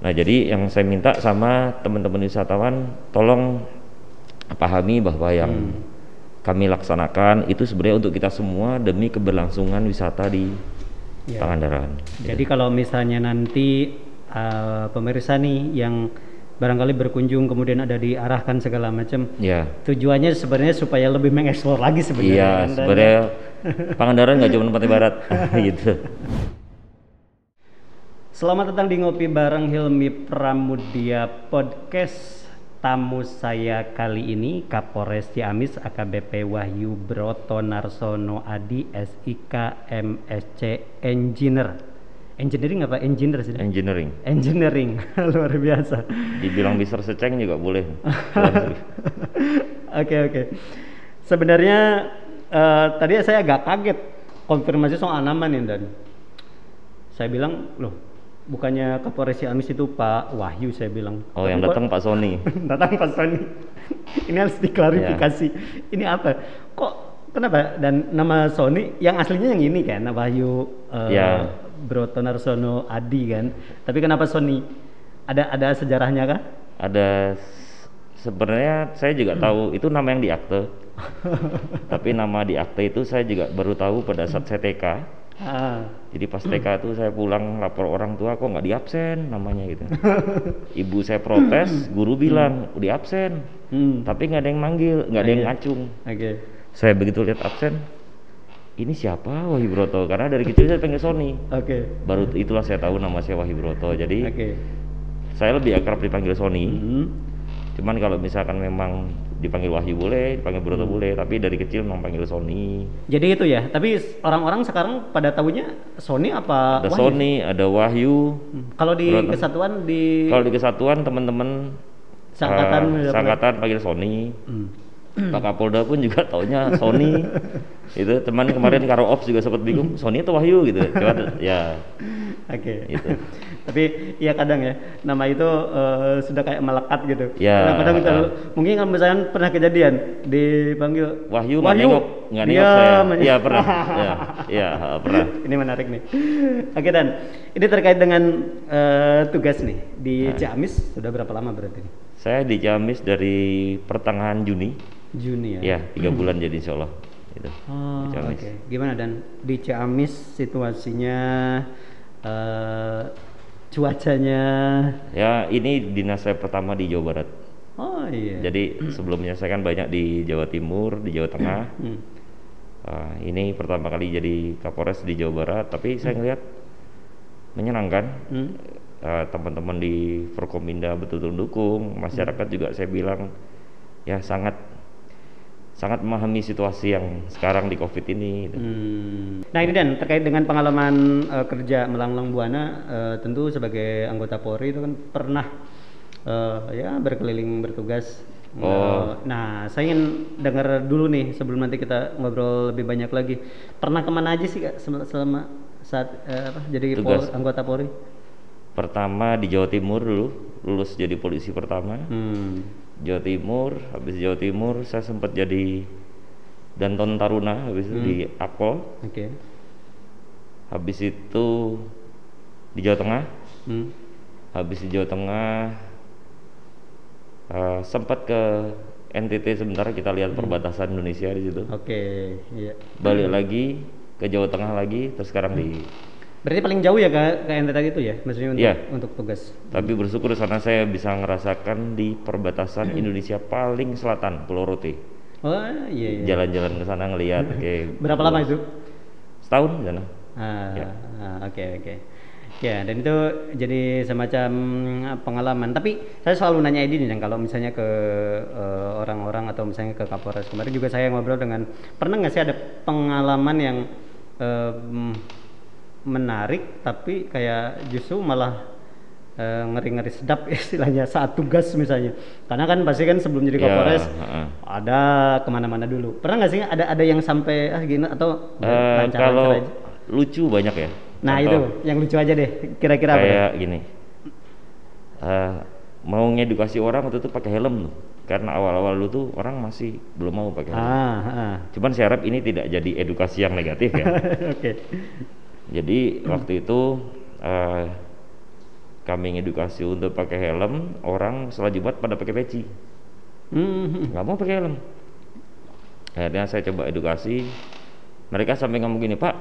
Nah, jadi yang saya minta sama teman-teman wisatawan, tolong pahami bahwa yang kami laksanakan itu sebenarnya untuk kita semua demi keberlangsungan wisata di Pangandaran. Jadi kalau misalnya nanti pemirsa nih yang barangkali berkunjung kemudian ada diarahkan segala macam, tujuannya sebenarnya supaya lebih mengeksplor lagi sebenarnya. Iya, sebenarnya Pangandaran nggak cuma pantai barat gitu. Selamat datang di Ngopi Bareng Hilmi Pramudia Podcast. Tamu saya kali ini Kapolres Ciamis AKBP Wahyu Broto Narsono Adi SIK MSc Engineer. Engineering apa? Engineer sih? Engineering. Luar biasa. Dibilang Mister Seceng juga boleh. Oke. Sebenarnya tadi saya agak kaget konfirmasi soal nama nih, dan saya bilang, loh, bukannya Kapolres Ciamis itu Pak Wahyu, saya bilang. Oh, yang datang Pak Sony. Datang Pak Sony. Ini harus diklarifikasi. Ini apa? Kok kenapa? Dan nama Sony yang aslinya yang ini kan, Wahyu Broto Narsono Adi kan. Tapi kenapa Sony? Ada sejarahnya kah? Ada. Sebenarnya saya juga tahu itu nama yang di akte. Tapi nama di akte itu saya juga baru tahu pada saat saya TK. Jadi pas TK itu saya pulang lapor orang tua, kok nggak diabsen namanya gitu. Ibu saya protes, guru bilang di absen, tapi nggak ada yang manggil, nggak ada yang ngacung. Saya begitu lihat absen, ini siapa Wahyu Broto? Karena dari kecil saya panggil Sony. Baru itulah saya tahu nama saya Wahyu Broto. Jadi saya lebih akrab dipanggil Sony. Cuman kalau misalkan memang dipanggil Wahyu boleh, dipanggil Broto boleh, tapi dari kecil memang panggil Sony. Jadi itu ya, tapi orang-orang sekarang pada tahunya Sony apa ada Wahyu? Sony, ada Wahyu. Kalau di Broto. Kalau di kesatuan teman-teman sangkatan panggil Sony. Pak Kapolda pun juga taunya Sony. Itu teman kemarin Karo Ops juga sempat bingung, Sony atau Wahyu gitu. Coba ya. Gitu. Tapi ya kadang ya nama itu sudah kayak melekat gitu. Kadang mungkin kalau misalnya pernah kejadian dipanggil Wahyu nggak nengok saya. Iya pernah. Pernah. Ini menarik nih. Oke, Dan ini terkait dengan tugas nih di Ciamis sudah berapa lama berarti? Saya di Ciamis dari pertengahan Juni ya. 3 bulan jadi insya Allah gitu. Gimana Dan di Ciamis situasinya, cuacanya? Ya, ini dinas saya pertama di Jawa Barat. Jadi sebelumnya saya kan banyak di Jawa Timur, di Jawa Tengah. Ini pertama kali jadi Kapolres di Jawa Barat, tapi saya ngelihat menyenangkan. Teman-teman di Forkominda betul-betul dukung, masyarakat juga saya bilang ya sangat memahami situasi yang sekarang di COVID ini gitu. Nah ini Dan, terkait dengan pengalaman kerja melanglang buana, tentu sebagai anggota Polri itu kan pernah berkeliling bertugas. Nah saya ingin dengar dulu nih sebelum nanti kita ngobrol lebih banyak lagi, pernah kemana aja sih Kak selama saat jadi anggota Polri? Pertama di Jawa Timur dulu, lulus jadi polisi pertama. Jawa Timur, habis Jawa Timur saya sempat jadi Danton Taruna, habis itu di Akpol. Habis itu di Jawa Tengah. Habis di Jawa Tengah sempat ke NTT sebentar, kita lihat perbatasan Indonesia di situ. Balik lagi ke Jawa Tengah lagi, terus sekarang di. Berarti paling jauh ya ke NTT itu ya, maksudnya untuk tugas. Tapi bersyukur sana saya bisa ngerasakan di perbatasan Indonesia paling selatan, Pulau Rote. Jalan-jalan ke sana ngelihat. Berapa lama itu? Setahun di sana. Ya, dan itu jadi semacam pengalaman. Tapi saya selalu nanya ini nih, kalau misalnya ke orang-orang atau misalnya ke Kapolres kemarin juga saya ngobrol dengan, pernah nggak sih ada pengalaman yang menarik tapi kayak justru malah ngeri-ngeri sedap istilahnya saat tugas misalnya, karena kan pasti kan sebelum jadi Kapolres ada kemana-mana dulu. Pernah nggak sih ada yang sampai gini atau kalau aja? Lucu banyak ya. Nah contoh, itu yang lucu aja deh kira-kira kayak apa gini, mau ngedukasi orang waktu itu pakai helm tuh, karena awal-awal dulu tuh orang masih belum mau pakai helm. Cuman saya harap ini tidak jadi edukasi yang negatif ya. Jadi waktu itu kami ngedukasi untuk pakai helm, orang setelah Jumat pada pakai peci. Nggak mau pakai helm. Akhirnya saya coba edukasi, mereka sampai ngomong gini, Pak,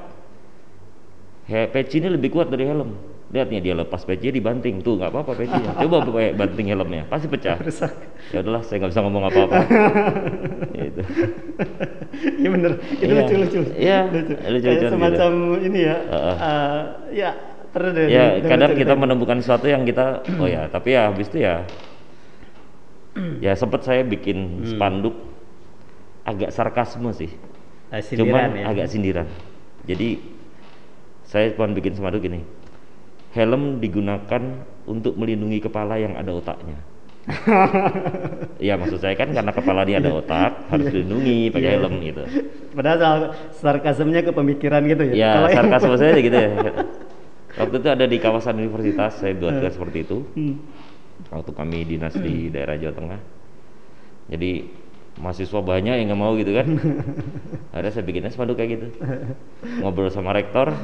peci ini lebih kuat dari helm. Lihat nih, dia lepas peci dibanting, tuh nggak apa-apa pecinya. Coba pakai banting helmnya, pasti pecah. Ya udahlah, saya nggak bisa ngomong apa-apa. Gitu. Iya bener, itu lucu-lucu. Iya, lucu-lucu. Semacam gitu. Ini ya, ya. Ya kadang kita menemukan sesuatu yang kita, oh ya, tapi ya habis itu ya sempat saya bikin spanduk agak sarkasme sih, sindiran, cuman agak sindiran. Jadi saya cuma bikin spanduk gini, helm digunakan untuk melindungi kepala yang ada otaknya. Ya maksud saya kan karena kepala dia ada otak harus dilindungi pakai helm gitu. Padahal sarkasmenya ke pemikiran gitu ya. Ya sarkasme saya gitu ya. Waktu itu ada di kawasan universitas saya buatkan seperti itu. Waktu kami dinas di daerah Jawa Tengah. Jadi mahasiswa banyak yang nggak mau gitu kan. Akhirnya saya bikinnya spanduk kayak gitu. Ngobrol sama rektor.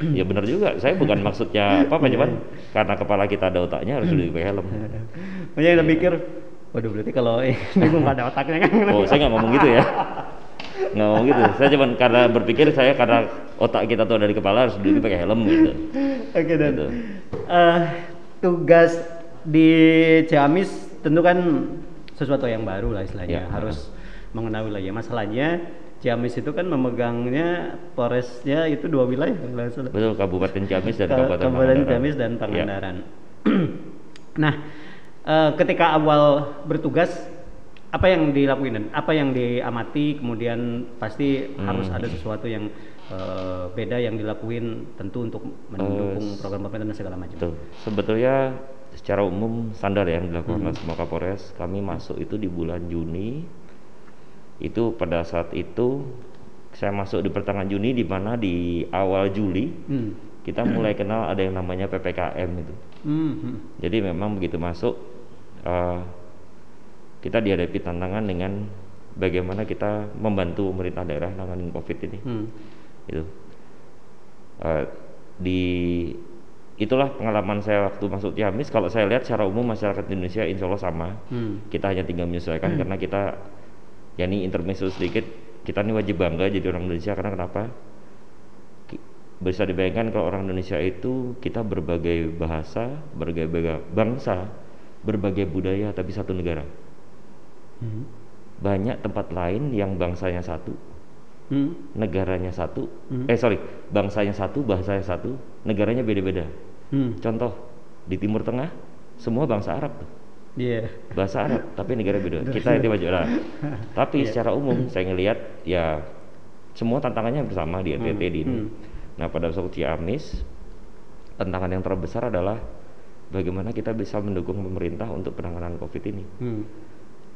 Ya benar juga, saya bukan maksudnya apa-apa, cuman karena kepala kita ada otaknya harus lebih pakai helm. Makanya kita pikir, waduh berarti kalau ini nggak ada otaknya kan? Oh saya nggak ngomong gitu ya, nggak ngomong gitu. Saya cuman karena berpikir saya karena otak kita tuh ada di kepala harus lebih pakai helm gitu. Oke, dan gitu. Tugas di Ciamis tentu kan sesuatu yang baru lah istilahnya, harus mengenal wilayah. Masalahnya Ciamis itu kan memegangnya Polresnya itu 2 wilayah. Betul, Kabupaten Ciamis dan Kabupaten Ciamis dan Pangandaran. Nah, ketika awal bertugas, apa yang dilakuin dan apa yang diamati, kemudian pasti harus ada sesuatu yang beda yang dilakuin tentu untuk mendukung program pemerintah dan segala macam. Betul. Sebetulnya secara umum standar yang dilakukan oleh semua Kapolres, kami masuk itu di bulan Juni. Itu pada saat itu saya masuk di pertengahan Juni, di mana di awal Juli kita mulai kenal ada yang namanya PPKM itu. Jadi memang begitu masuk kita dihadapi tantangan dengan bagaimana kita membantu pemerintah daerah nanganin COVID ini. Itu itulah pengalaman saya waktu masuk Ciamis. Kalau saya lihat secara umum masyarakat Indonesia insya Allah sama. Kita hanya tinggal menyesuaikan karena kita ya ini intermezzo sedikit, kita ini wajib bangga jadi orang Indonesia karena kenapa? Bisa dibayangkan kalau orang Indonesia itu kita berbagai bahasa, berbagai bangsa, berbagai budaya tapi satu negara. Banyak tempat lain yang bangsanya satu, negaranya satu, bangsanya satu, bahasanya satu, negaranya beda-beda. Contoh di Timur Tengah semua bangsa Arab tuh. Bahasa Arab tapi negara beda. Kita itu maju lah. Tapi secara umum saya ngelihat ya semua tantangannya bersama di NTT di ini. Nah pada saat Ciamis tantangan yang terbesar adalah bagaimana kita bisa mendukung pemerintah untuk penanganan COVID ini.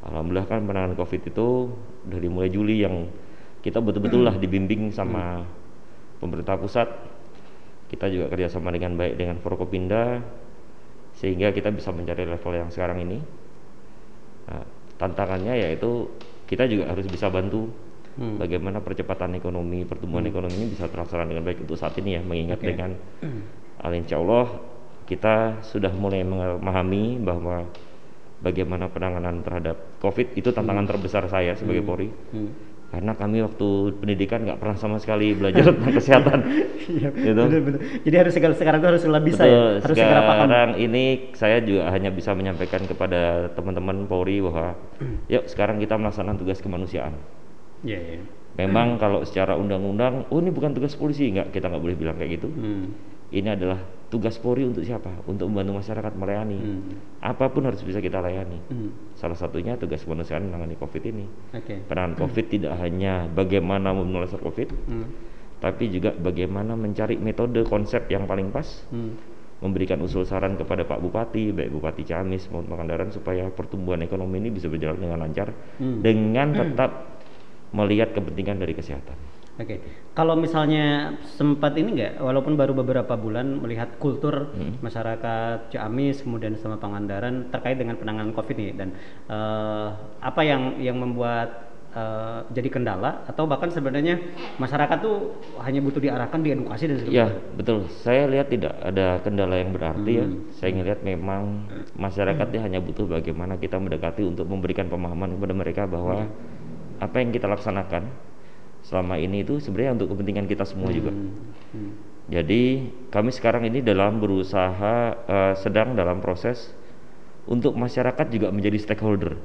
Alhamdulillah kan penanganan COVID itu dari mulai Juli yang kita betul-betul lah dibimbing sama pemerintah pusat. Kita juga kerjasama dengan baik dengan Forkopimda, sehingga kita bisa mencari level yang sekarang ini. Nah, tantangannya yaitu kita juga harus bisa bantu bagaimana percepatan ekonomi, pertumbuhan ekonomi ini bisa terlaksana dengan baik untuk saat ini ya, mengingat dengan insya Allah kita sudah mulai memahami bahwa bagaimana penanganan terhadap COVID itu tantangan terbesar saya sebagai Polri. Karena kami waktu pendidikan nggak pernah sama sekali belajar tentang kesehatan. Gitu. Bener. Jadi harus sekarang itu harus lebih bisa ya, harus segera paham. Sekarang ini saya juga hanya bisa menyampaikan kepada teman-teman Polri bahwa yuk sekarang kita melaksanakan tugas kemanusiaan. Memang kalau secara undang-undang, ini bukan tugas polisi, kita nggak boleh bilang kayak gitu. Ini adalah tugas Polri untuk siapa? Untuk membantu masyarakat melayani. Apapun harus bisa kita layani. Salah satunya tugas kemanusiaan menangani COVID ini. Penanganan COVID tidak hanya bagaimana menyelesaikan COVID, tapi juga bagaimana mencari metode konsep yang paling pas, memberikan usul saran kepada Pak Bupati, baik Bupati Ciamis maupun Pangandaran supaya pertumbuhan ekonomi ini bisa berjalan dengan lancar, dengan tetap melihat kepentingan dari kesehatan. Kalau misalnya sempat ini nggak, walaupun baru beberapa bulan melihat kultur masyarakat Ciamis kemudian sama Pangandaran terkait dengan penanganan COVID ini, dan apa yang membuat jadi kendala, atau bahkan sebenarnya masyarakat tuh hanya butuh diarahkan, diedukasi dan sebagainya? Ya betul, saya lihat tidak ada kendala yang berarti ya. Saya ngelihat memang masyarakatnya hanya butuh bagaimana kita mendekati untuk memberikan pemahaman kepada mereka bahwa apa yang kita laksanakan selama ini itu sebenarnya untuk kepentingan kita semua juga. Jadi kami sekarang ini dalam berusaha sedang dalam proses untuk masyarakat juga menjadi stakeholder,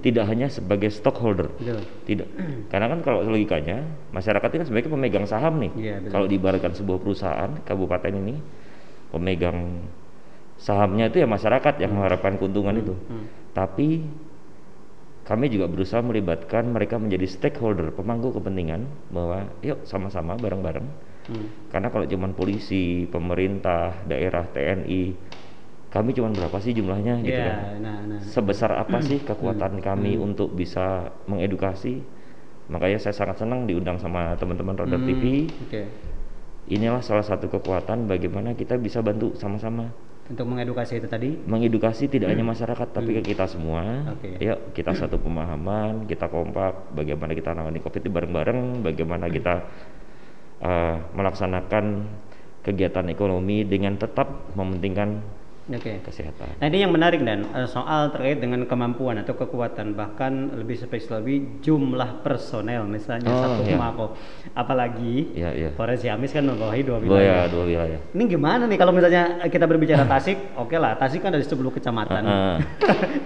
tidak hanya sebagai stockholder. Tidak, karena kan kalau logikanya masyarakat itu kan sebagai pemegang saham nih. Kalau diibaratkan sebuah perusahaan kabupaten ini, pemegang sahamnya itu ya masyarakat yang mengharapkan keuntungan itu. Tapi kami juga berusaha melibatkan mereka menjadi stakeholder, pemangku kepentingan, bahwa yuk sama-sama bareng-bareng. Karena kalau cuman polisi, pemerintah, daerah, TNI, kami cuma berapa sih jumlahnya gitu kan? Sebesar apa sih kekuatan kami untuk bisa mengedukasi? Makanya saya sangat senang diundang sama teman-teman Roda TV. Inilah salah satu kekuatan bagaimana kita bisa bantu sama-sama untuk mengedukasi itu tadi. Mengedukasi tidak hanya masyarakat tapi ke kita semua. Yuk kita satu pemahaman, kita kompak. Bagaimana kita menangani COVID bareng-bareng? Bagaimana kita melaksanakan kegiatan ekonomi dengan tetap mementingkan kesehatan. Nah ini yang menarik dan soal terkait dengan kemampuan atau kekuatan, bahkan lebih spesial lebih jumlah personel misalnya satu Mako, apalagi Polres Ciamis kan membawahi 2 wilayah. 2 wilayah. Ini gimana nih kalau misalnya kita berbicara Tasik? Oke lah, Tasik kan ada 10 kecamatan,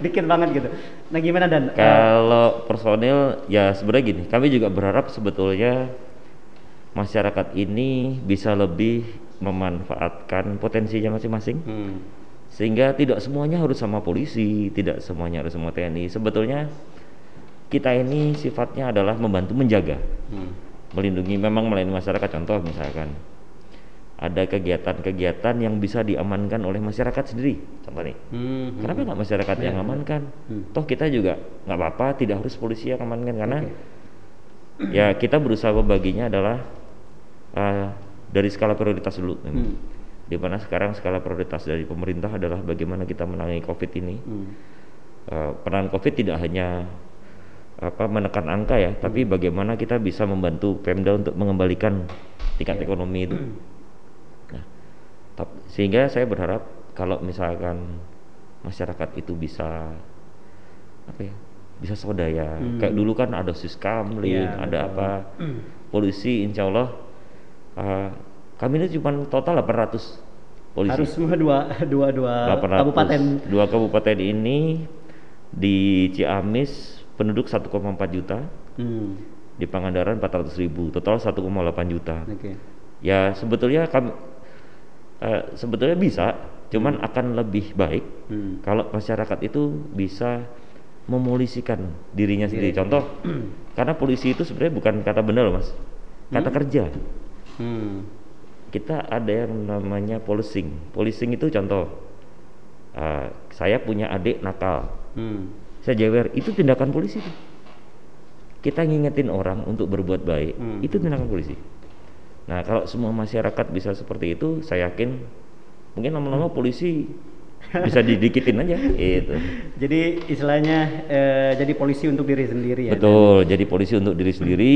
dikit banget gitu. Nah gimana dan? Kalau personil ya sebenarnya gini, kami juga berharap sebetulnya masyarakat ini bisa lebih memanfaatkan potensinya masing-masing. Sehingga tidak semuanya harus sama polisi, tidak semuanya harus sama TNI. Sebetulnya kita ini sifatnya adalah membantu menjaga, melindungi, memang melayani masyarakat. Contoh misalkan ada kegiatan-kegiatan yang bisa diamankan oleh masyarakat sendiri, contoh nih. Kenapa nggak masyarakat yang amankan? Toh kita juga nggak apa-apa, tidak harus polisi yang amankan, karena ya kita berusaha membaginya adalah dari skala prioritas dulu memang. Di mana sekarang skala prioritas dari pemerintah adalah bagaimana kita menangani COVID ini. Peran COVID tidak hanya menekan angka ya, tapi bagaimana kita bisa membantu Pemda untuk mengembalikan tingkat ekonomi itu. Nah, sehingga saya berharap kalau misalkan masyarakat itu bisa bisa swadaya. Kayak dulu kan ada Siskamling, ada apa, polisi, insya Allah kami ini cuma total 800 polisi. Harus semua dua kabupaten. 2 kabupaten ini di Ciamis penduduk 1,4 juta, di Pangandaran 400.000, total 1,8 juta. Ya sebetulnya kami sebetulnya bisa, cuman akan lebih baik kalau masyarakat itu bisa memolisikan dirinya sendiri. Contoh, karena polisi itu sebenarnya bukan kata benda loh mas, kata kerja. Kita ada yang namanya policing. Policing itu contoh, saya punya adik nakal, saya jewer, itu tindakan polisi tuh. Kita ngingetin orang untuk berbuat baik, itu tindakan polisi. Nah kalau semua masyarakat bisa seperti itu, saya yakin mungkin lama-lama polisi bisa didikitin aja gitu. Jadi istilahnya jadi polisi untuk diri sendiri ya. Betul, jadi polisi untuk diri sendiri.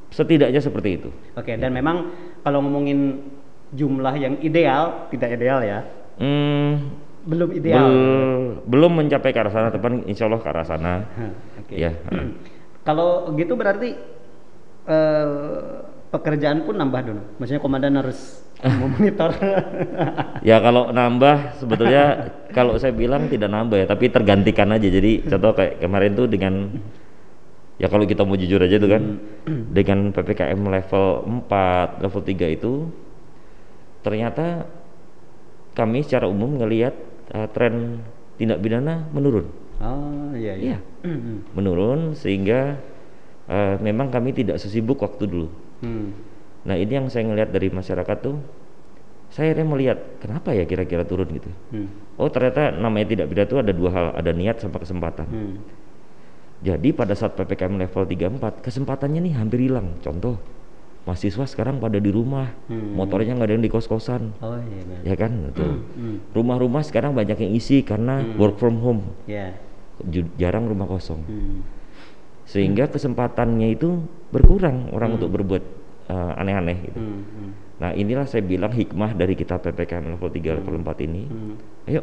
Setidaknya seperti itu. Dan memang kalau ngomongin jumlah yang ideal, tidak ideal ya. Belum ideal. Belum mencapai ke arah sana, tapi insya Allah ke arah sana. Ya. Kalau gitu berarti pekerjaan pun nambah dong. Maksudnya komandan harus memonitor. Ya kalau nambah sebetulnya kalau saya bilang tidak nambah ya, tapi tergantikan aja. Jadi contoh kayak kemarin tuh dengan ya kalau kita mau jujur aja tuh kan, dengan PPKM level 4, level 3 itu ternyata kami secara umum ngelihat tren tindak pidana menurun. Iya. Menurun sehingga memang kami tidak sesibuk waktu dulu. Nah ini yang saya ngelihat dari masyarakat tuh, saya akhirnya melihat kenapa ya kira-kira turun gitu. Oh ternyata namanya tindak pidana itu ada 2 hal, ada niat sama kesempatan. Jadi pada saat PPKM level 3-4 kesempatannya nih hampir hilang. Contoh, mahasiswa sekarang pada di rumah, motornya nggak ada yang di kos-kosan, ya kan? Rumah-rumah sekarang banyak yang isi karena work from home, jarang rumah kosong. sehingga kesempatannya itu berkurang orang untuk berbuat aneh-aneh gitu. Nah inilah saya bilang hikmah dari kita PPKM level 3 level 4 ini. Ayo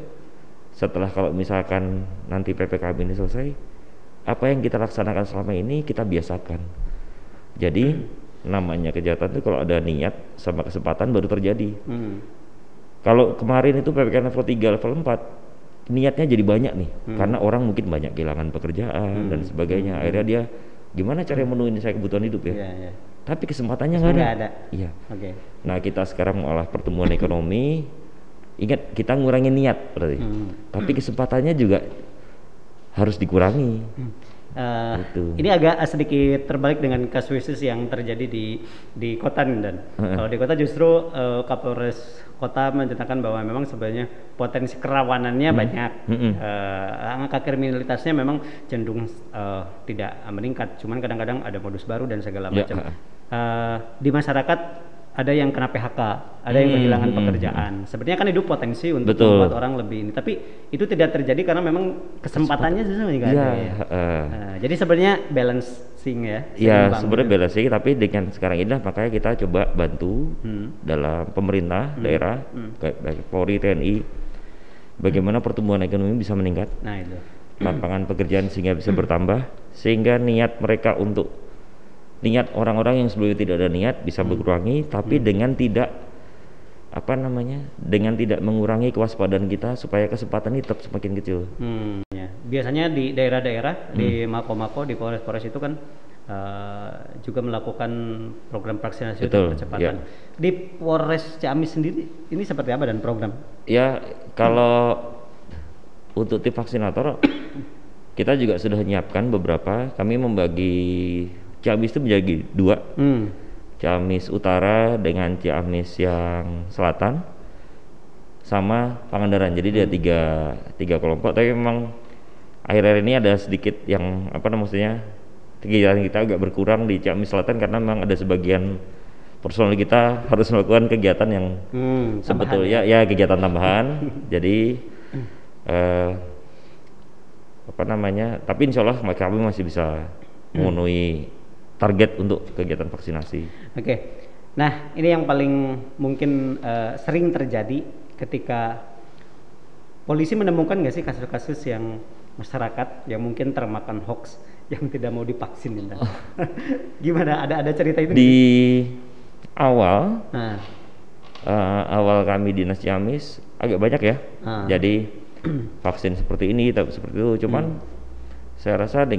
setelah kalau misalkan nanti PPKM ini selesai, apa yang kita laksanakan selama ini kita biasakan. Jadi namanya kejahatan itu kalau ada niat sama kesempatan baru terjadi. Kalau kemarin itu PPKM level 3 level 4 niatnya jadi banyak nih, karena orang mungkin banyak kehilangan pekerjaan dan sebagainya. Akhirnya dia gimana cara memenuhi saya kebutuhan hidup ya. Tapi kesempatannya nggak ada. Iya. Nah kita sekarang malah pertumbuhan ekonomi. Ingat kita ngurangin niat berarti. Tapi kesempatannya juga harus dikurangi. Ini agak sedikit terbalik dengan kasus yang terjadi di kota nih, Dan. Kalau di kota justru Kapolres Kota menyatakan bahwa memang sebenarnya potensi kerawanannya banyak, angka kriminalitasnya memang cenderung tidak meningkat, cuman kadang-kadang ada modus baru dan segala macam. Di masyarakat ada yang kena PHK, ada yang kehilangan pekerjaan. Sebenarnya kan itu potensi untuk membuat orang lebih ini, tapi itu tidak terjadi karena memang kesempatannya justru nggak ada. Jadi sebenarnya balancing ya. Iya, sebenarnya balancing, tapi dengan sekarang ini makanya kita coba bantu dalam pemerintah daerah, kayak Polri, TNI, bagaimana pertumbuhan ekonomi bisa meningkat, lapangan pekerjaan sehingga bisa bertambah, sehingga niat mereka untuk niat orang-orang yang sebelumnya tidak ada niat bisa berkurangi, tapi dengan tidak dengan tidak mengurangi kewaspadaan kita supaya kesempatan ini tetap semakin kecil. Biasanya di daerah-daerah, di mako-mako, di polres-polres itu kan juga melakukan program vaksinasi untuk percepatan. Di Polres Ciamis sendiri ini seperti apa dan program? Ya kalau untuk tim vaksinator kita juga sudah menyiapkan beberapa. Kami membagi Ciamis itu menjadi dua, Ciamis Utara dengan Ciamis yang Selatan, sama Pangandaran. Jadi dia tiga kelompok. Tapi memang akhir-akhir ini ada sedikit yang kegiatan kita agak berkurang di Ciamis Selatan karena memang ada sebagian personel kita harus melakukan kegiatan yang sebetulnya ya kegiatan tambahan. Jadi tapi insya Allah kami masih bisa memenuhi target untuk kegiatan vaksinasi. Nah ini yang paling mungkin sering terjadi ketika polisi menemukan nggak sih kasus-kasus yang masyarakat yang mungkin termakan hoax yang tidak mau divaksin. Gimana? Ada cerita itu? Di awal kami Dinas Ciamis agak banyak ya. Jadi vaksin seperti ini, seperti itu. Cuman saya rasa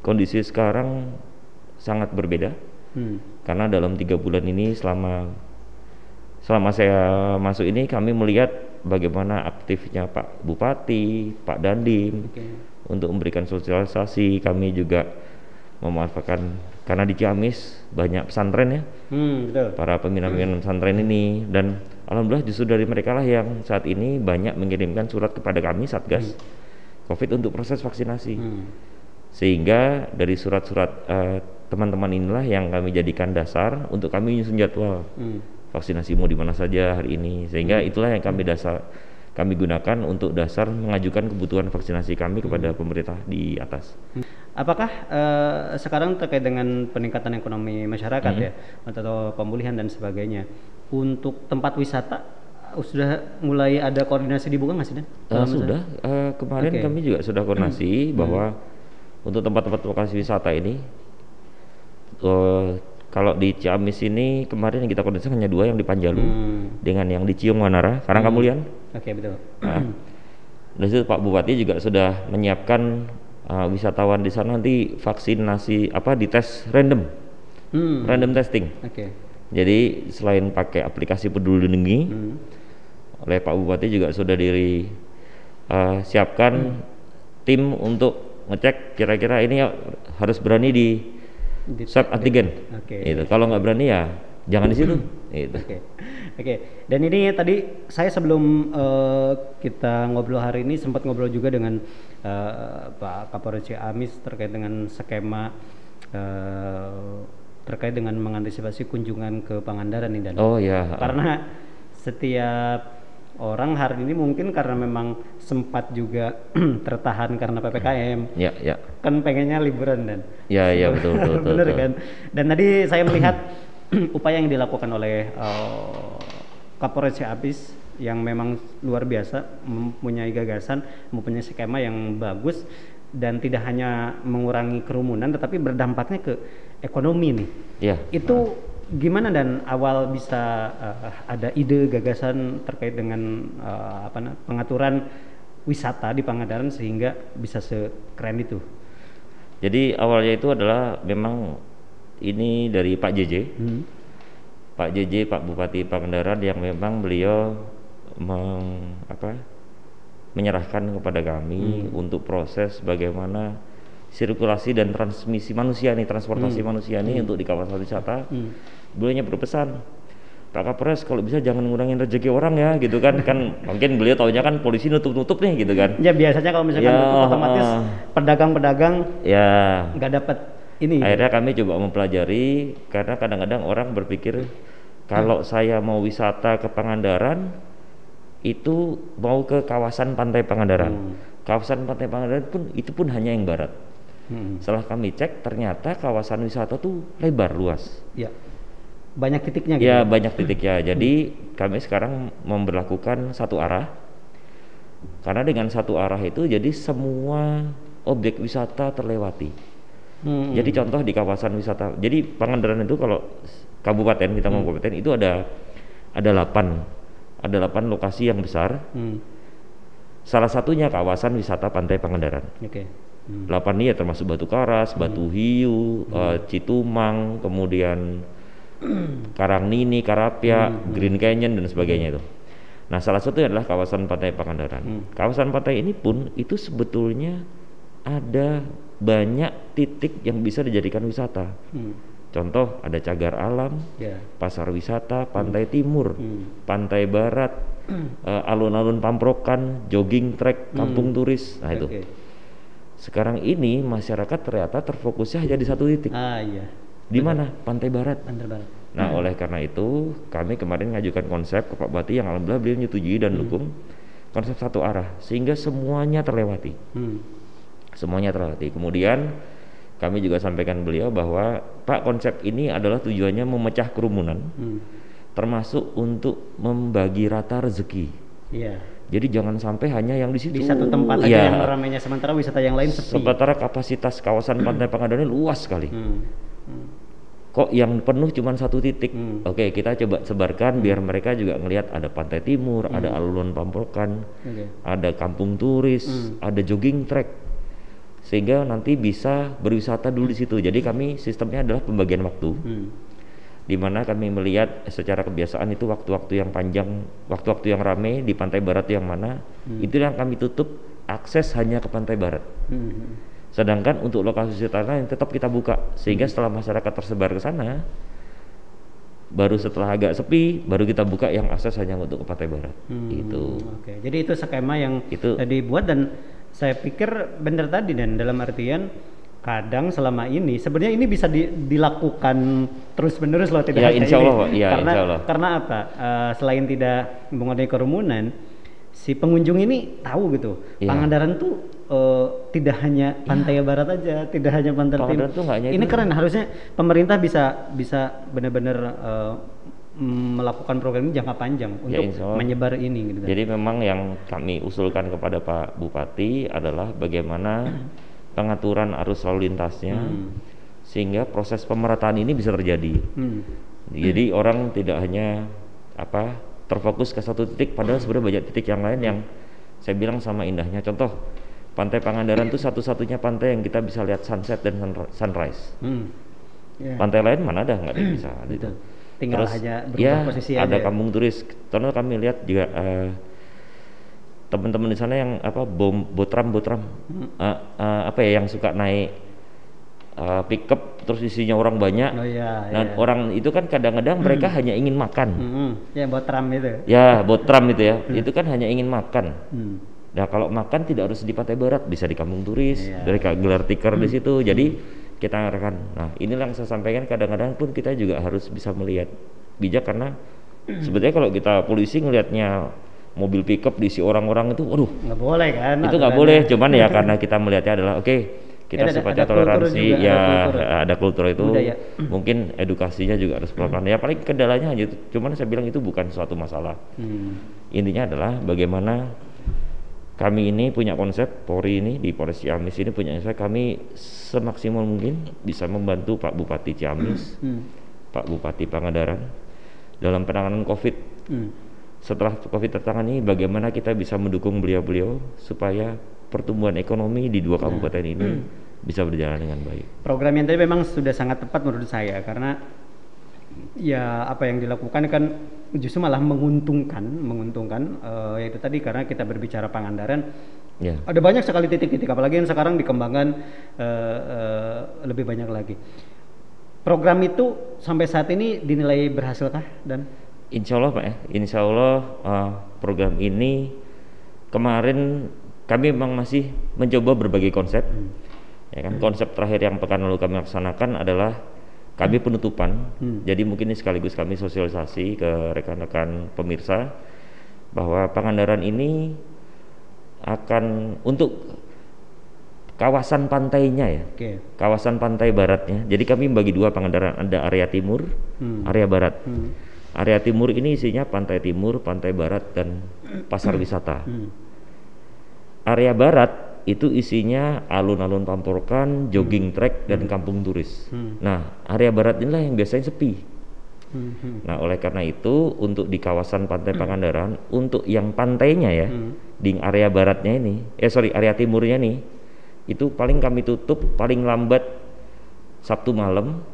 kondisi sekarang sangat berbeda, karena dalam 3 bulan ini selama saya masuk ini kami melihat bagaimana aktifnya Pak Bupati, Pak Dandim untuk memberikan sosialisasi. Kami juga memanfaatkan karena di Ciamis banyak pesantren ya, para pembina-pembina pesantren ini, dan alhamdulillah justru dari mereka lah yang saat ini banyak mengirimkan surat kepada kami Satgas COVID untuk proses vaksinasi. Sehingga dari surat-surat teman-teman inilah yang kami jadikan dasar untuk kami nyusun jadwal vaksinasi mau di mana saja hari ini. Sehingga itulah yang kami gunakan untuk dasar mengajukan kebutuhan vaksinasi kami kepada pemerintah di atas. Apakah sekarang terkait dengan peningkatan ekonomi masyarakat ya, atau pemulihan dan sebagainya, untuk tempat wisata sudah mulai ada koordinasi dibuka nggak sih, Dan? Sudah, kemarin kami juga sudah koordinasi bahwa untuk tempat-tempat lokasi wisata ini, kalau di Ciamis ini kemarin yang kita koordinasi hanya 2, yang di Panjalu dengan yang di Ciung Wanara, Karangkamulian. Betul. Dari situ Pak Bupati juga sudah menyiapkan wisatawan di sana nanti vaksinasi dites random, random testing. Jadi selain pakai aplikasi Peduli Lindungi, oleh Pak Bupati juga sudah siapkan tim untuk ngecek kira-kira ini harus berani di swab antigen. Kalau nggak berani ya jangan di situ. Dan ini tadi saya sebelum kita ngobrol hari ini sempat ngobrol juga dengan Pak Kapolres Ciamis terkait dengan skema terkait dengan mengantisipasi kunjungan ke Pangandaran nih, Dan. Oh ya. Karena setiap orang hari ini mungkin karena memang sempat juga tertahan karena PPKM. Ya. Kan pengennya liburan dan. Ya betul. Bener kan. Dan tadi saya melihat upaya yang dilakukan oleh Kapolres Ciamis yang memang luar biasa, mempunyai gagasan, mempunyai skema yang bagus dan tidak hanya mengurangi kerumunan tetapi berdampaknya ke ekonomi nih. Iya. Itu gimana dan awal bisa ada ide gagasan terkait dengan pengaturan wisata di Pangandaran sehingga bisa sekeren itu? Jadi awalnya itu adalah memang ini dari Pak JJ. Pak JJ, Pak Bupati Pangandaran yang memang beliau menyerahkan kepada kami untuk proses bagaimana sirkulasi dan transmisi manusia nih, transportasi manusia nih untuk di kawasan wisata. Beliaunya berpesan, Pak Kapolres kalau bisa jangan ngurangin rezeki orang ya gitu kan. Kan mungkin beliau taunya kan polisi nutup-nutup nih gitu kan. Ya biasanya kalau misalkan nutup otomatis pedagang-pedagang ya nggak dapat ini. Akhirnya kami coba mempelajari karena kadang-kadang orang berpikir kalau saya mau wisata ke Pangandaran itu mau ke kawasan pantai Pangandaran. Kawasan pantai Pangandaran pun hanya yang barat. Setelah kami cek ternyata kawasan wisata tuh lebar luas. Ya. Banyak titiknya gitu. Ya, banyak titiknya. Jadi kami sekarang memberlakukan satu arah. Karena dengan satu arah itu jadi semua objek wisata terlewati. Jadi contoh di kawasan wisata. Jadi Pangandaran itu kalau kabupaten kita mau kabupaten itu ada 8 lokasi yang besar. Salah satunya kawasan wisata Pantai Pangandaran. 8 ini ya termasuk Batu Karas, Batu Hiu, Citumang, kemudian Karangnini, Karapia, Green Canyon dan sebagainya itu. Nah, salah satunya adalah kawasan Pantai Pangandaran. Kawasan pantai ini pun itu sebetulnya ada banyak titik yang bisa dijadikan wisata. Contoh ada Cagar Alam, Pasar Wisata, Pantai Timur, Pantai Barat, alun-alun Pamprokan, jogging track, kampung turis. Nah itu. Sekarang ini masyarakat ternyata terfokusnya hanya di satu titik. Di mana? Pantai Barat. Nah, oleh karena itu kami kemarin ngajukan konsep ke Pak Bupati yang alhamdulillah beliau menyetujui dan dukung konsep satu arah sehingga semuanya terlewati. Semuanya terlewati. Kemudian kami juga sampaikan beliau bahwa Pak, konsep ini adalah tujuannya memecah kerumunan, termasuk untuk membagi rata rezeki. Jadi jangan sampai hanya yang di situ di satu tempat aja yang ramainya, sementara wisata yang lain sepi. Sementara kapasitas kawasan Pantai Pangandaran luas sekali. Kok yang penuh cuma satu titik? Oke, kita coba sebarkan biar mereka juga ngelihat ada Pantai Timur, ada alun-alun Pamprokan, ada kampung turis, ada jogging track, sehingga nanti bisa berwisata dulu di situ. Jadi kami sistemnya adalah pembagian waktu, di mana kami melihat secara kebiasaan itu waktu-waktu yang panjang, waktu-waktu yang ramai di Pantai Barat yang mana, itu yang kami tutup akses hanya ke Pantai Barat. Sedangkan untuk lokasi wisata lain tetap kita buka sehingga setelah masyarakat tersebar ke sana, baru setelah agak sepi baru kita buka yang akses hanya untuk ke Pantai Barat. Gitu. Jadi itu skema yang dibuat dan saya pikir benar tadi, dan dalam artian kadang selama ini sebenarnya ini bisa dilakukan terus-menerus loh, tidak hanya insya Allah, ini. Insya Allah. Karena apa? Selain tidak mengurangi kerumunan, si pengunjung ini tahu gitu. Pangandaran tuh tidak hanya Pantai Barat aja, tidak hanya Pantai Timur. Ini keren, harusnya pemerintah bisa benar-benar melakukan program ini jangka panjang untuk menyebar ini gitu. Jadi memang yang kami usulkan kepada Pak Bupati adalah bagaimana pengaturan arus lalu lintasnya sehingga proses pemerataan ini bisa terjadi. Jadi orang tidak hanya terfokus ke satu titik, padahal sebenarnya banyak titik yang lain yang saya bilang sama indahnya. Contoh Pantai Pangandaran itu satu-satunya pantai yang kita bisa lihat sunset dan sunrise. Pantai lain mana ada, nggak ada bisa. Gitu. Tinggal terus hanya berubah posisi ada aja. Kampung turis. Contoh kami lihat juga teman-teman di sana yang botram yang suka naik pickup terus isinya orang banyak. Orang itu kan kadang-kadang mereka hanya ingin makan. Botram itu. Botram itu ya. Itu kan hanya ingin makan. Nah, kalau makan tidak harus di Pantai Barat, bisa di Kampung Turis, mereka gelar tikar di situ. Jadi kita arahkan. Nah, inilah yang saya sampaikan, kadang-kadang pun kita juga harus bisa melihat bijak, karena sebetulnya kalau kita polisi ngelihatnya mobil pickup diisi orang-orang itu, waduh, nggak boleh kan? Itu nggak boleh, cuman ya karena kita melihatnya adalah oke, kita sifatnya toleransi, juga, ada kultur itu, budaya. mungkin edukasinya juga harus pelan-pelan. Ya paling kendalanya hanya itu, cuman saya bilang itu bukan suatu masalah. Intinya adalah bagaimana kami ini punya konsep, Polri ini di Polres Ciamis ini punya konsep, kami semaksimal mungkin bisa membantu Pak Bupati Ciamis, Pak Bupati Pangandaran dalam penanganan COVID. Setelah COVID tertangani, bagaimana kita bisa mendukung beliau-beliau supaya pertumbuhan ekonomi di 2 kabupaten ini bisa berjalan dengan baik. Program yang tadi memang sudah sangat tepat menurut saya, karena ya apa yang dilakukan kan justru malah menguntungkan, yaitu tadi karena kita berbicara Pangandaran, ada banyak sekali titik-titik, apalagi yang sekarang dikembangkan lebih banyak lagi. Program itu sampai saat ini dinilai berhasilkah? Dan Insya Allah Pak ya, Insya Allah program ini kemarin kami memang masih mencoba berbagai konsep. Ya kan, konsep terakhir yang pekan lalu kami laksanakan adalah kami penutupan. Jadi mungkin ini sekaligus kami sosialisasi ke rekan-rekan pemirsa bahwa Pangandaran ini akan untuk kawasan pantainya ya, kawasan pantai baratnya. Jadi kami bagi 2 Pangandaran, ada area timur, area barat. Area timur ini isinya pantai timur, pantai barat, dan pasar wisata. Area barat itu isinya alun-alun Pamporkan, jogging track, dan kampung turis. Nah, area barat inilah yang biasanya sepi. Nah, oleh karena itu untuk di kawasan pantai Pangandaran, untuk yang pantainya ya, di area baratnya ini, area timurnya nih, itu paling kami tutup paling lambat Sabtu malam,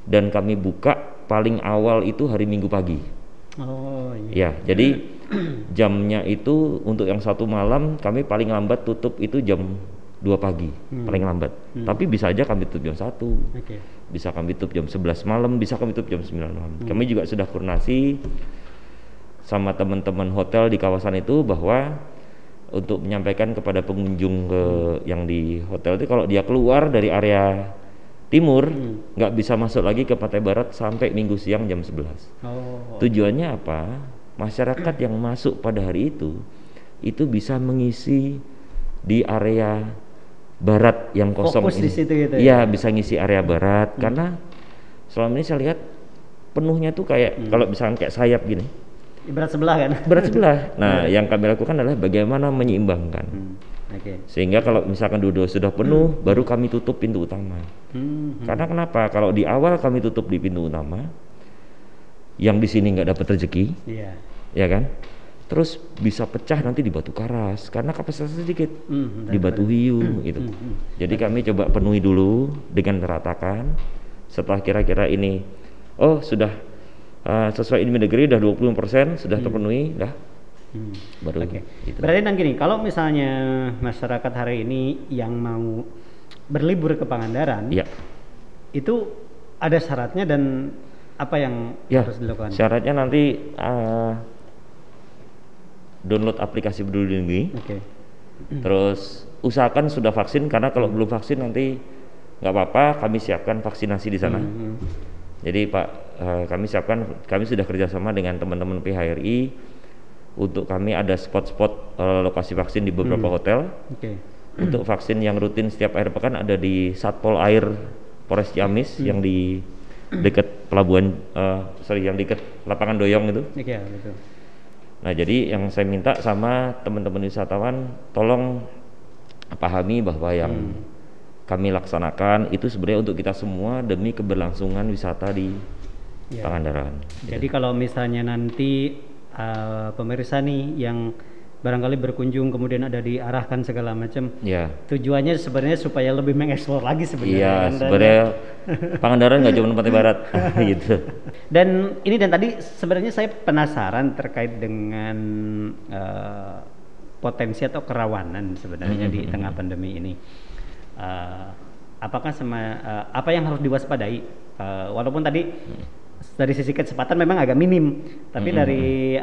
dan kami buka paling awal itu hari Minggu pagi. Ya, jadi jamnya itu untuk yang 1 malam kami paling lambat tutup itu jam 2 pagi, paling lambat. Tapi bisa aja kami tutup jam 1, bisa kami tutup jam 11 malam, bisa kami tutup jam 9 malam. Kami juga sudah koordinasi sama teman-teman hotel di kawasan itu bahwa untuk menyampaikan kepada pengunjung yang di hotel itu kalau dia keluar dari area timur nggak bisa masuk lagi ke pantai barat sampai Minggu siang jam 11. Tujuannya apa? Masyarakat yang masuk pada hari itu bisa mengisi di area barat yang kosong. Fokus ini. Di situ gitu ya? Bisa ngisi area barat karena selama ini saya lihat penuhnya tuh kayak kalau misalkan kayak sayap gini. Berat sebelah kan? Berat sebelah. Nah, yang kami lakukan adalah bagaimana menyeimbangkan. Sehingga kalau misalkan dua sudah penuh, baru kami tutup pintu utama. Karena kenapa? Kalau di awal kami tutup di pintu utama, yang di sini nggak dapat rezeki, ya kan? Terus bisa pecah nanti di Batu Karas, karena kapasitasnya sedikit, di Batu Hiu, gitu. Jadi kami coba penuhi dulu dengan meratakan. Setelah kira-kira ini, sudah sesuai Inmendagri udah 20% sudah terpenuhi, baru. Gitu. Berarti dan gini, kalau misalnya masyarakat hari ini yang mau berlibur ke Pangandaran, itu ada syaratnya dan apa yang harus dilakukan? Syaratnya nanti download aplikasi Peduli Lindungi, terus usahakan sudah vaksin, karena kalau belum vaksin nanti nggak apa-apa, kami siapkan vaksinasi di sana. Jadi Pak, kami sudah kerjasama dengan teman-teman PHRI. Untuk kami ada spot-spot lokasi vaksin di beberapa hotel. Untuk vaksin yang rutin setiap akhir pekan ada di Satpol Air Polres Ciamis yang di dekat pelabuhan, yang dekat lapangan Doyong itu. Betul. Nah, jadi yang saya minta sama teman-teman wisatawan, tolong pahami bahwa yang kami laksanakan itu sebenarnya untuk kita semua demi keberlangsungan wisata di Pangandaran. Jadi kalau misalnya nanti pemirsa nih yang barangkali berkunjung kemudian ada diarahkan segala macam, tujuannya sebenarnya supaya lebih mengeksplor lagi sebenarnya. Sebenarnya Pangandaran nggak cuma pantai barat gitu. Dan tadi sebenarnya saya penasaran terkait dengan potensi atau kerawanan sebenarnya di tengah pandemi ini. Apakah apa yang harus diwaspadai? Walaupun tadi dari sisi kecepatan memang agak minim, tapi dari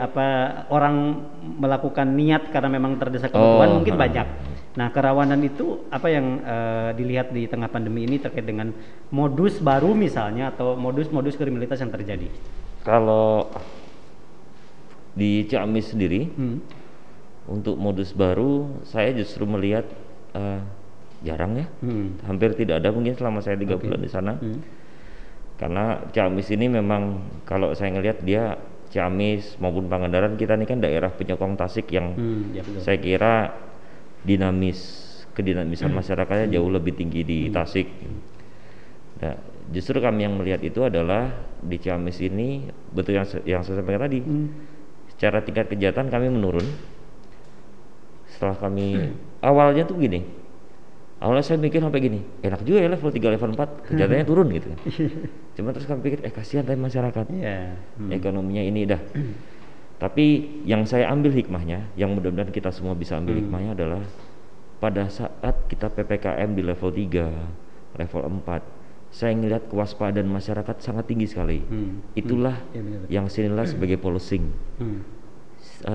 orang melakukan niat karena memang terdesak kebutuhan mungkin banyak. Nah, kerawanan itu apa yang dilihat di tengah pandemi ini terkait dengan modus baru misalnya atau modus-modus kriminalitas yang terjadi? Kalau di Ciamis sendiri untuk modus baru saya justru melihat jarang ya, hampir tidak ada mungkin selama saya 3 bulan di sana. Karena Ciamis ini memang kalau saya ngelihat dia Ciamis maupun Pangandaran, kita ini kan daerah penyokong Tasik yang saya kira kedinamisan masyarakatnya jauh lebih tinggi di Tasik. Nah, justru kami yang melihat itu adalah di Ciamis ini betul yang saya sampaikan tadi, secara tingkat kejahatan kami menurun. Setelah kami awalnya tuh gini, awalnya saya mikir sampai gini, enak juga ya level 3 level 4 kejahatannya turun gitu kan. Cuma terus kami pikir kasihan tapi masyarakat ekonominya ini dah. Tapi yang saya ambil hikmahnya, yang mudah-mudahan kita semua bisa ambil hikmahnya adalah pada saat kita PPKM di level 3 level 4, saya ngelihat kewaspadaan masyarakat sangat tinggi sekali. Itulah yang saya nilai sebagai policing,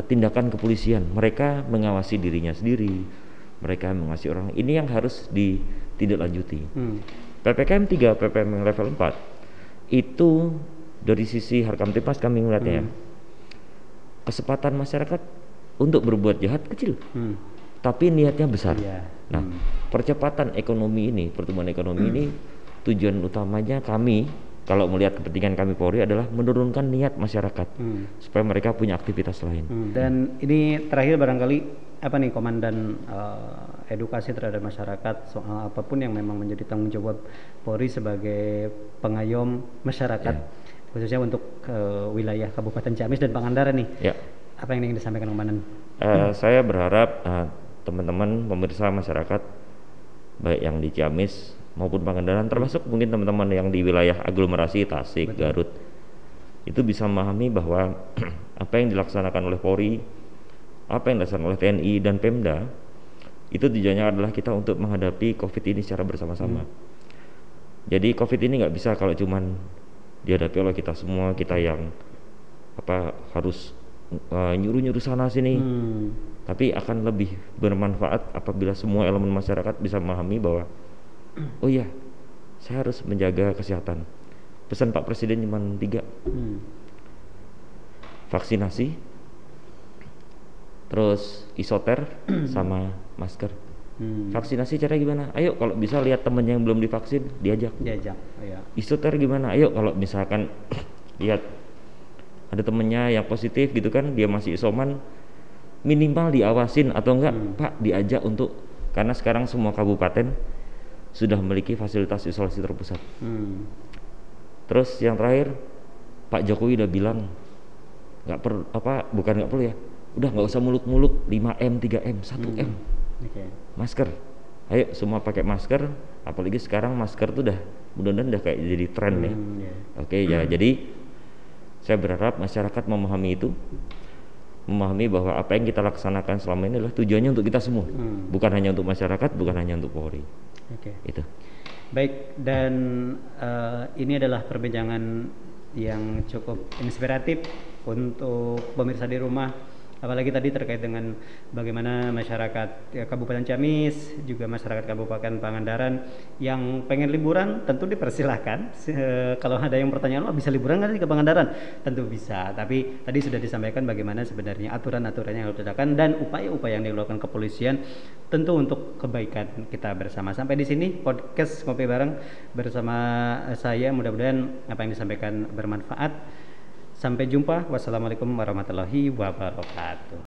tindakan kepolisian. Mereka mengawasi dirinya sendiri, mereka mengawasi orang. Ini yang harus ditindaklanjuti. PPKM 3, PPKM level 4 itu dari sisi Harkamtipmas kami melihatnya kesempatan masyarakat untuk berbuat jahat kecil, tapi niatnya besar. Nah, percepatan ekonomi ini, pertumbuhan ekonomi ini tujuan utamanya kami kalau melihat kepentingan kami Polri adalah menurunkan niat masyarakat supaya mereka punya aktivitas lain. Dan ini terakhir barangkali apa nih Komandan, edukasi terhadap masyarakat soal apapun yang memang menjadi tanggung jawab Polri sebagai pengayom masyarakat, khususnya untuk wilayah Kabupaten Ciamis dan Pangandaran nih. Apa yang ingin disampaikan Komandan? Saya berharap teman-teman pemirsa masyarakat baik yang di Ciamis maupun Pangandaran, termasuk mungkin teman-teman yang di wilayah aglomerasi Tasik, Garut, itu bisa memahami bahwa apa yang dilaksanakan oleh Polri, apa yang dilaksanakan oleh TNI dan Pemda, itu tujuannya adalah kita untuk menghadapi COVID ini secara bersama-sama. Jadi COVID ini nggak bisa kalau cuman dihadapi oleh kita semua, kita yang harus nyuruh-nyuruh sana sini, tapi akan lebih bermanfaat apabila semua elemen masyarakat bisa memahami bahwa oh iya, saya harus menjaga kesehatan. Pesan Pak Presiden cuma 3, vaksinasi, terus isoter sama masker. Vaksinasi cara gimana? Ayo kalau bisa lihat temennya yang belum divaksin, diajak. Isoter gimana? Ayo kalau misalkan lihat ada temennya yang positif gitu kan, dia masih isoman, minimal diawasin atau enggak Pak diajak untuk, karena sekarang semua kabupaten sudah memiliki fasilitas isolasi terpusat. Terus yang terakhir, Pak Jokowi udah bilang bukan nggak perlu ya, udah nggak usah muluk-muluk 5M, 3M, 1M. Masker. Ayo semua pakai masker, apalagi sekarang masker tuh mudah-mudahan udah kayak jadi tren ya. Jadi saya berharap masyarakat memahami itu, memahami bahwa apa yang kita laksanakan selama ini adalah tujuannya untuk kita semua, bukan hanya untuk masyarakat, bukan hanya untuk Polri. Itu. Baik, dan ini adalah perbincangan yang cukup inspiratif untuk pemirsa di rumah, apalagi tadi terkait dengan bagaimana masyarakat Kabupaten Ciamis, juga masyarakat Kabupaten Pangandaran yang pengen liburan, tentu dipersilahkan. Kalau ada yang pertanyaan, bisa liburan nggak sih ke Pangandaran? Tentu bisa, tapi tadi sudah disampaikan bagaimana sebenarnya aturan-aturan yang harus dilakukan dan upaya-upaya yang dilakukan kepolisian, tentu untuk kebaikan kita bersama. Sampai di sini podcast Ngopi Bareng bersama saya, mudah-mudahan apa yang disampaikan bermanfaat. Sampai jumpa. Wassalamualaikum warahmatullahi wabarakatuh.